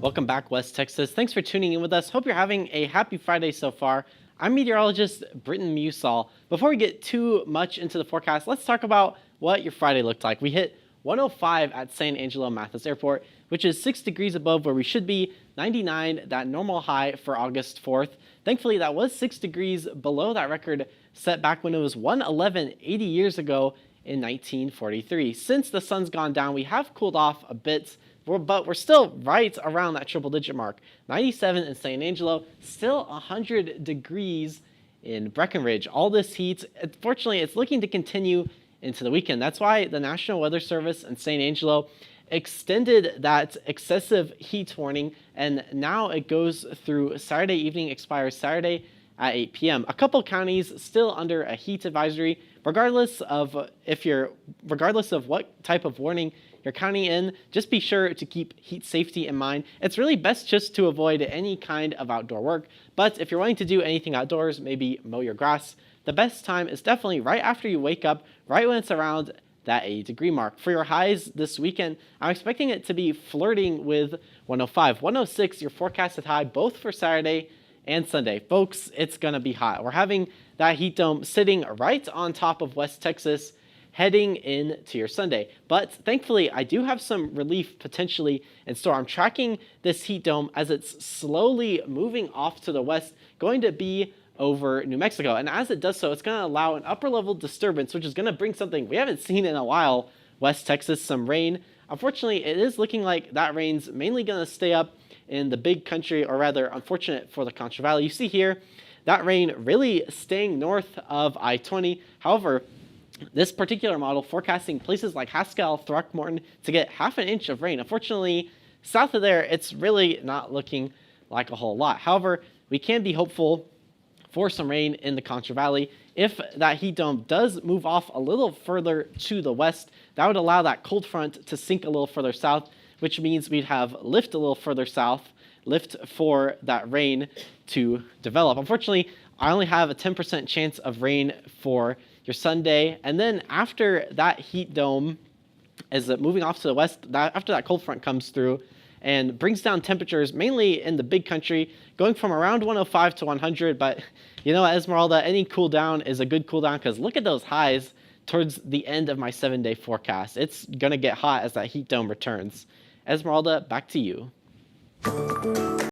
Welcome back, West Texas. Thanks for tuning in with us. Hope you're having a happy Friday so far. I'm meteorologist Britton Musall. Before we get too much into the forecast, let's talk about what your Friday looked like. We hit 105 at San Angelo Mathis Airport, which is 6 degrees above where we should be, 99, that normal high for August 4th. Thankfully, that was 6 degrees below that record set back when it was 111 80 years ago in 1943. Since the sun's gone down, we have cooled off a bit, but we're still right around that triple digit mark. 97 in San Angelo, still 100 degrees in Breckenridge. All this heat, unfortunately, it's looking to continue into the weekend. That's why the National Weather Service in San Angelo extended that excessive heat warning, and now it goes through Saturday evening, expires Saturday at 8 p.m. A couple counties still under a heat advisory, regardless of what type of warning you're counting in. Just be sure to keep heat safety in mind. It's really best just to avoid any kind of outdoor work, but if you're wanting to do anything outdoors, maybe mow your grass, the best time is definitely right after you wake up, right when it's around that 80-degree mark. For your highs this weekend, I'm expecting it to be flirting with 105. 106, your forecasted high, both for Saturday and Sunday. Folks, it's going to be hot. We're having that heat dome sitting right on top of West Texas heading into your Sunday. But thankfully, I do have some relief potentially in store. I'm tracking this heat dome as it's slowly moving off to the west, going to be over New Mexico. And as it does so, it's going to allow an upper level disturbance, which is going to bring something we haven't seen in a while, West Texas, some rain. Unfortunately, it is looking like that rain's mainly going to stay up in the big country, or rather, unfortunate for the Contra Valley. You see here, that rain really staying north of I-20. However, this particular model forecasting places like Haskell, Throckmorton to get half an inch of rain. Unfortunately, south of there, it's really not looking like a whole lot. However, we can be hopeful for some rain in the Contra Valley. If that heat dome does move off a little further to the west, that would allow that cold front to sink a little further south, which means we'd have lift a little further south, lift for that rain to develop. Unfortunately, I only have a 10% chance of rain for your Sunday. And then after that heat dome is moving off to the west, after that cold front comes through and brings down temperatures mainly in the big country, going from around 105 to 100. But you know, Esmeralda, any cool down is a good cool down, because look at those highs towards the end of my 7-day forecast. It's going to get hot as that heat dome returns. Esmeralda, back to you.